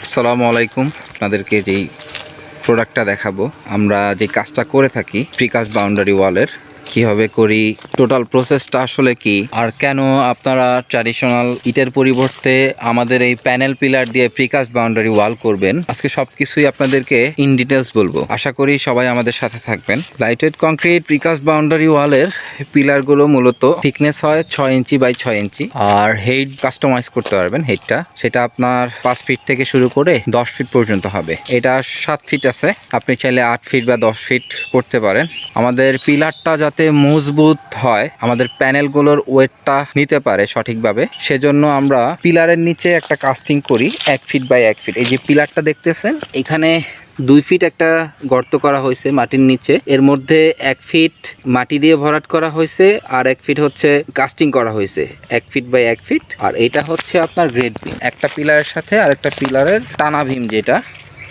আসসালামু আলাইকুম। আপনাদেরকে যেই প্রোডাক্টটা দেখাবো, আমরা যে কাজটা করে থাকি প্রিকাস্ট বাউন্ডারি ওয়ালের, কিভাবে করি, টোটাল প্রসেসটা আসলে কি, আর কেন আপনারা ট্র্যাডিশনাল ইটের পরিবর্তে আমাদের এই প্যানেল পিলার দিয়ে প্রিকাস্ট বাউন্ডারি ওয়াল করবেন, আজকে সবকিছুই আপনাদেরকে ইন ডিটেলস বলবো। আশা করি সবাই আমাদের সাথে থাকবেন। Light weight concrete precast boundary ওয়ালের পিলারগুলো মূলত থিকনেস হয় 6 ইঞ্চি বাই 6 ইঞ্চি, আর হেড কাস্টমাইজ করতে পারবেন। হেডটা সেটা আপনার 5 ফিট থেকে শুরু করে 10 ফিট পর্যন্ত হবে। এটা 7 ফিট আছে, আপনি চাইলে 8 ফিট বা 10 ফিট করতে পারেন। আমাদের পিলারটা যাতে মজবুত হয়, আমাদের প্যানেলগুলোর ওয়েটটা নিতে পারে সঠিকভাবে, সেজন্য আমরা পিলারের নিচে একটা কাস্টিং করি 1 ফিট বাই 1 ফিট। এই যে পিলারটা দেখতেছেন, এখানে 2 ফিট একটা গর্ত করা হয়েছে মাটির নিচে, এর মধ্যে 1 ফিট মাটি দিয়ে ভরাট করা হয়েছে, আর 1 ফিট হচ্ছে কাস্টিং করা হয়েছে 1 ফিট বাই 1 ফিট। আর এটা হচ্ছে আপনার গ্রেড বিম, একটা পিলারের সাথে আরেকটা পিলারের টানা ভীম যেটা,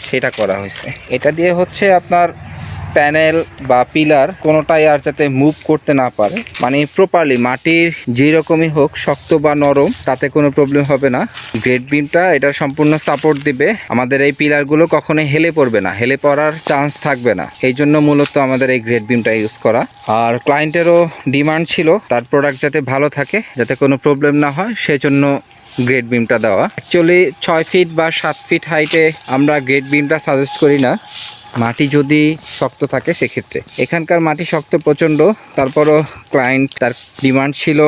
সেটা করা হয়েছে। এটা দিয়ে হচ্ছে আপনার প্যানেল বা পিলার কোনোটাই আর যাতে মুভ করতে না পারে, মানে প্রপারলি মাটির যেরকমই হোক, শক্ত বা নরম, তাতে কোনো প্রবলেম হবে না। গ্রেড বিমটা এটা সম্পূর্ণ সাপোর্ট দিবে, আমাদের এই পিলারগুলো কখনোই হেলে পড়বে না, হেলে পড়ার চান্স থাকবে না। এই জন্য মূলত আমাদের এই গ্রেড বিমটা ইউজ করা। আর ক্লায়েন্টেরও ডিমান্ড ছিল তার প্রোডাক্ট যাতে ভালো থাকে, যাতে কোনো প্রবলেম না হয়, সেজন্য গ্রেড বিমটা দেওয়া। অ্যাকচুয়ালি 6 ফিট বা 7 ফিট হাইটে আমরা গ্রেড বিমটা সাজেস্ট করি না, মাটি যদি শক্ত থাকে সেক্ষেত্রে। এখানকার মাটি শক্ত প্রচণ্ড, তারপরও ক্লায়েন্ট তার ডিমান্ড ছিল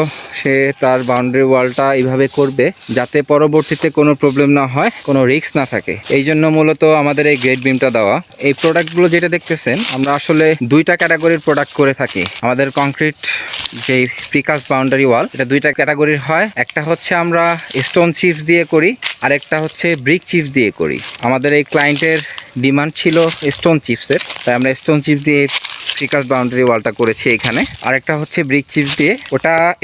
সে তার বাউন্ডারি ওয়ালটা এইভাবে করবে যাতে পরবর্তীতে কোনো প্রবলেম না হয়, কোনো রিস্ক না থাকে। এই জন্য মূলত আমাদের এই গ্রেড বিমটা দেওয়া। এই প্রোডাক্টগুলো যেটা দেখতেছেন, আমরা আসলে 2টা ক্যাটাগরির প্রোডাক্ট করে থাকি। আমাদের কংক্রিট যে প্রিকাস্ট বাউন্ডারি ওয়াল, এটা 2টা ক্যাটাগরির হয়। একটা হচ্ছে আমরা স্টোন চিপস দিয়ে করি, আর একটা হচ্ছে ব্রিক চিপস দিয়ে করি। আমাদের এই ক্লায়েন্টের ডিমান্ড ছিল স্টোন চিপসের, তাই আমরা স্টোন চিপস দিয়ে প্রিকাস্ট বাউন্ডারি ওয়ালটা করেছি এখানে। আরেকটা হচ্ছে ব্রিক চিপস দিয়ে,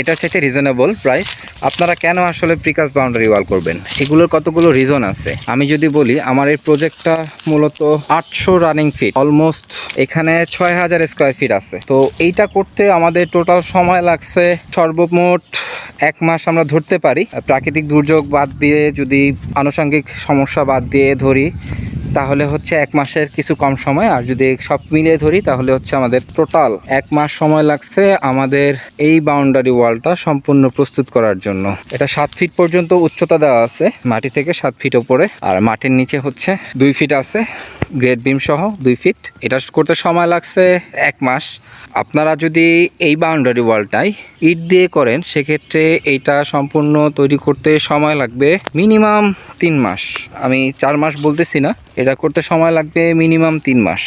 এটা চাইতে রিজনেবল প্রাইস। আপনারা কেন আসলে প্রিকাস্ট বাউন্ডারি ওয়াল করবেন, এগুলোর কতগুলো রিজন আছে। আমি যদি বলি, আমার এই প্রজেক্টটা মূলত 800 রানিং ফিট, অলমোস্ট এখানে 6000 স্কোয়ার ফিট আছে। তো এইটা করতে আমাদের টোটাল সময় লাগছে সর্বমোট 1 মাস আমরা ধরতে পারি। প্রাকৃতিক দুর্যোগ বাদ দিয়ে, যদি আনুষঙ্গিক সমস্যা বাদ দিয়ে ধরি, তাহলে হচ্ছে 1 মাসের কিছু কম সময়। আর যদি সব মিলিয়ে ধরি, তাহলে হচ্ছে আমাদের টোটাল 1 মাস সময় লাগছে আমাদের এই বাউন্ডারি ওয়ালটা সম্পূর্ণ প্রস্তুত করার জন্য। এটা 7 ফিট পর্যন্ত উচ্চতা দেওয়া আছে, মাটি থেকে 7 ফিট ওপরে, আর মাটির নিচে হচ্ছে 2 ফিট আছে গ্রেড বিম সহ 2 ফিট। এটা করতে সময় লাগছে 1 মাস। আপনারা যদি এই বাউন্ডারি ওয়ালটাই ইট দিয়ে করেন, সেক্ষেত্রে এইটা সম্পূর্ণ তৈরি করতে সময় লাগবে মিনিমাম 3 মাস। আমি 4 মাস বলতেছি না, এটা করতে সময় লাগবে মিনিমাম 3 মাস।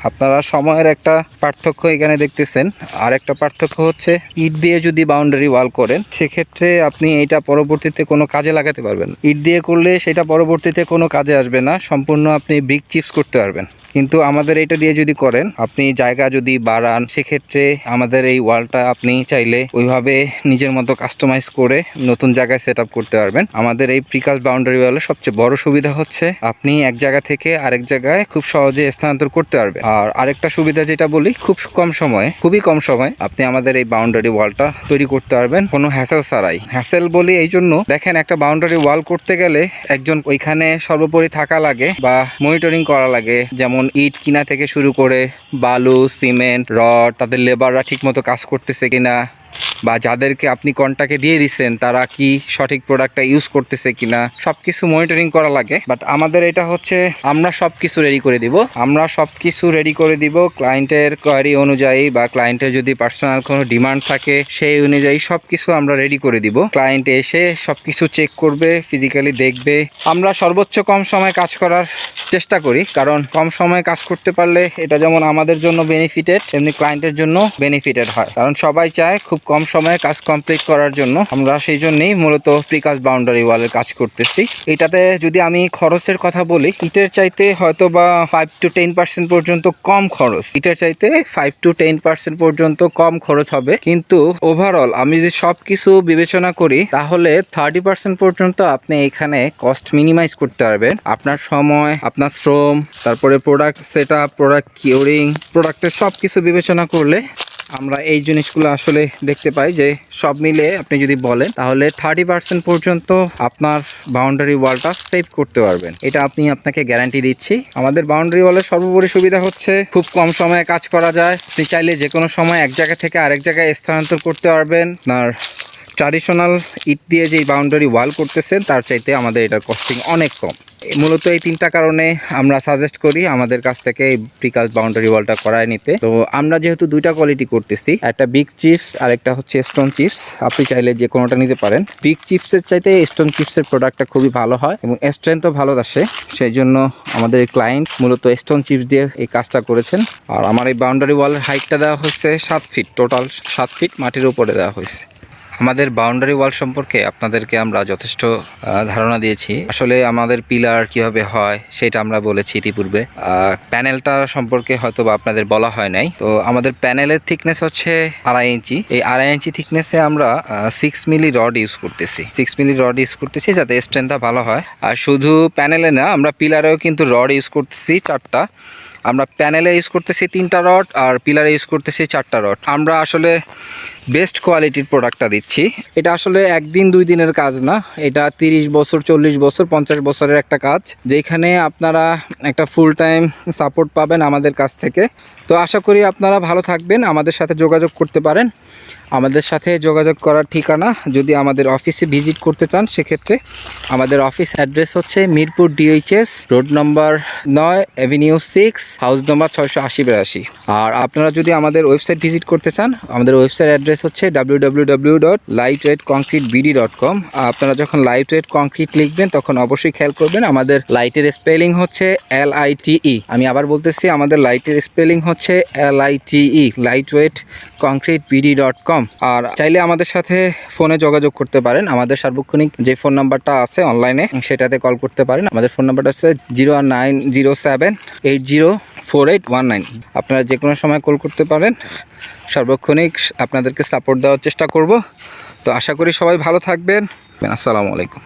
আপনারা সময়ের একটা পার্থক্য এখানে দেখতেছেন। আর একটা পার্থক্য হচ্ছে, ইট দিয়ে যদি বাউন্ডারি ওয়াল করেন, সেক্ষেত্রে আপনি এইটা পরবর্তীতে কোনো কাজে লাগাতে পারবেন। ইট দিয়ে করলে সেটা পরবর্তীতে কোনো কাজে আসবে না, সম্পূর্ণ আপনি ব্রিক চিপস করতে পারবেন। কিন্তু আমাদের এইটা দিয়ে যদি করেন, আপনি জায়গা যদি বাড়ান, সেক্ষেত্রে আমাদের এই ওয়ালটা আপনি চাইলে ওইভাবে নিজের মতো কাস্টমাইজ করে নতুন জায়গায় সেট আপ করতে পারবেন। আমাদের এই প্রিকাস্ট বাউন্ডারি ওয়ালের সবচেয়ে বড় সুবিধা হচ্ছে, আপনি এক জায়গা থেকে আরেক জায়গায় খুব সহজে স্থানান্তর করতে পারবেন। আর আরেকটা সুবিধা যেটা বলি, খুবই কম সময় আপনি আমাদের এই বাউন্ডারি ওয়ালটা তৈরি করতে পারবেন, কোনো হ্যাসেল ছাড়াই। হ্যাসেল বলি এই জন্য, দেখেন একটা বাউন্ডারি ওয়াল করতে গেলে একজন ওইখানে সর্বোপরি থাকা লাগে বা মনিটরিং করা লাগে, যেমন ইট কিনা থেকে শুরু করে বালু, সিমেন্ট, রড, তাদের লেবাররা ঠিকমতো কাজ করতেছে কিনা, বা যাদেরকে আপনি কন্ট্রাক্টে দিয়ে দিচ্ছেন তারা কি সঠিক প্রোডাক্টটা ইউজ করতেছে কিনা, সব কিছু মনিটরিং করা লাগে। বাট আমাদের এটা হচ্ছে, আমরা সব কিছু রেডি করে দিব ক্লায়েন্টের কোয়ারি অনুযায়ী, বা ক্লায়েন্টের যদি পার্সোনাল কোনো ডিমান্ড থাকে সেই অনুযায়ী সব কিছু আমরা রেডি করে দিব। ক্লায়েন্ট এসে সব কিছু চেক করবে, ফিজিক্যালি দেখবে। আমরা সর্বোচ্চ কম সময় কাজ করার চেষ্টা করি, কারণ কম সময়ে কাজ করতে পারলে এটা যেমন আমাদের জন্য বেনিফিটেড, তেমনি ক্লায়েন্টের জন্য বেনিফিটেড হয়। কারণ সবাই চায় খুব কম সময়ে কাজ কমপ্লিট করার জন্য। আমরা সেই জন্যই মূলত প্রিকাস্ট বাউন্ডারি ওয়ালের কাজ করতেছি। এটাতে যদি আমি খরচের কথা বলি, ইটের চাইতে হয়তো বা 5 to 10% পর্যন্ত কম খরচ, ইটের চাইতে 5 to 10% পর্যন্ত কম খরচ হবে। কিন্তু ওভারঅল আমি যদি সব কিছু বিবেচনা করি, তাহলে 30% পর্যন্ত আপনি এখানে কস্ট মিনিমাইজ করতে পারবেন। আপনার সময়, আপনার শ্রম, তারপরে product set up, product curing, প্রোডাক্টের সব কিছু বিবেচনা করলে আমরা এই জিনিসগুলো আসলে দেখতে পাই যে সব মিলে আপনি যদি বলেন তাহলে 30% পর্যন্ত আপনার বাউন্ডারি ওয়ালটা সেভ করতে পারবেন। এটা আপনাকে গ্যারান্টি দিচ্ছি। আমাদের বাউন্ডারি ওয়ালের সর্বোপরি সুবিধা হচ্ছে খুব কম সময়ে কাজ করা যায়। আপনি চাইলে যে কোনো সময় এক জায়গা থেকে আরেক জায়গায় স্থানান্তর করতে পারবেন। আর ট্র্যাডিশনাল ইট দিয়ে যেই বাউন্ডারি ওয়াল করতেছেন তার চাইতে আমাদের এটার কস্টিং অনেক কম। মূলত এই 3টা কারণে আমরা সাজেস্ট করি আমাদের কাছ থেকে এই প্রিকাস্ট বাউন্ডারি ওয়ালটা করায় নিতে। তো আমরা যেহেতু 2টা কোয়ালিটি করতেছি, একটা বিগ চিপস আর একটা হচ্ছে স্টোন চিপস, আপনি চাইলে যে কোনোটা নিতে পারেন। বিগ চিপসের চাইতে স্টোন চিপসের প্রোডাক্টটা খুবই ভালো হয় এবং স্ট্রেংথও ভালো আসে, সেই জন্য আমাদের এই ক্লায়েন্ট মূলত স্টোন চিপস দিয়ে এই কাজটা করেছেন। আর আমার এই বাউন্ডারি ওয়ালের হাইটটা দেওয়া হয়েছে 7 ফিট, টোটাল 7 ফিট মাটির উপরে দেওয়া হয়েছে। আমাদের বাউন্ডারি ওয়াল সম্পর্কে আপনাদেরকে আমরা যথেষ্ট ধারণা দিয়েছি। আসলে আমাদের পিলার কিভাবে হয় সেটা আমরা বলেছি ইতিপূর্বে। প্যানেলটা সম্পর্কে হয়তো বা আপনাদের বলা হয় নাই। তো আমাদের প্যানেলের থিকনেস হচ্ছে 2.5 ইঞ্চি। এই 2.5 ইঞ্চি থিকনেসে আমরা 6 মিলি রড ইউজ করতেছি। 6 মিলি রড ইউজ করতেছি যাতে স্ট্রেংথটা ভালো হয়। আর শুধু প্যানেলে না, আমরা পিলারেও কিন্তু রড ইউজ করতেছি 4টা। আমরা প্যানেলে ইউজ করতেছি 3টা রড আর পিলারে ইউজ করতেছি 4টা রড। আমরা আসলে বেস্ট কোয়ালিটির প্রোডাক্টটা দিচ্ছি। এটা আসলে 1 দিন 2 দিনের কাজ না, এটা 30 বছর 40 বছর 50 বছরের একটা কাজ, যেখানে আপনারা একটা ফুল টাইম সাপোর্ট পাবেন আমাদের কাছ থেকে। তো আশা করি আপনারা ভালো থাকবেন, আমাদের সাথে যোগাযোগ করতে পারেন। আমাদের সাথে যোগাযোগ করার ঠিকানা, যদি আমাদের অফিসে ভিজিট করতে চান সেক্ষেত্রে আমাদের অফিস অ্যাড্রেস হচ্ছে Mirpur DOHS, road number 9, avenue 6, house নম্বর 680-82। আর আপনারা যদি আমাদের ওয়েবসাইট ভিজিট করতে চান, আমাদের ওয়েবসাইট অ্যাড্রেস হচ্ছে www.lightweightconcretebd.com। আপনারা যখন লাইট ওয়েট কংক্রিট লিখবেন তখন অবশ্যই খেয়াল করবেন আমাদের লাইটের স্পেলিং হচ্ছে LITE। আমি আবার বলতেছি, আমাদের লাইটের স্পেলিং হচ্ছে LITE, lightweightconcretebd.com। আর চাইলে আমাদের সাথে ফোনে যোগাযোগ করতে পারেন। আমাদের সার্বক্ষণিক যে ফোন নাম্বারটা আছে অনলাইনে সেটাতে কল করতে পারেন। আমাদের ফোন নাম্বারটা হচ্ছে 0907804819। আপনারা যে কোনো সময় কল করতে পারেন, সার্বক্ষণিক আপনাদেরকে সাপোর্ট দেওয়ার চেষ্টা করব। তো আশা করি সবাই ভালো থাকবেন। আসসালামু আলাইকুম।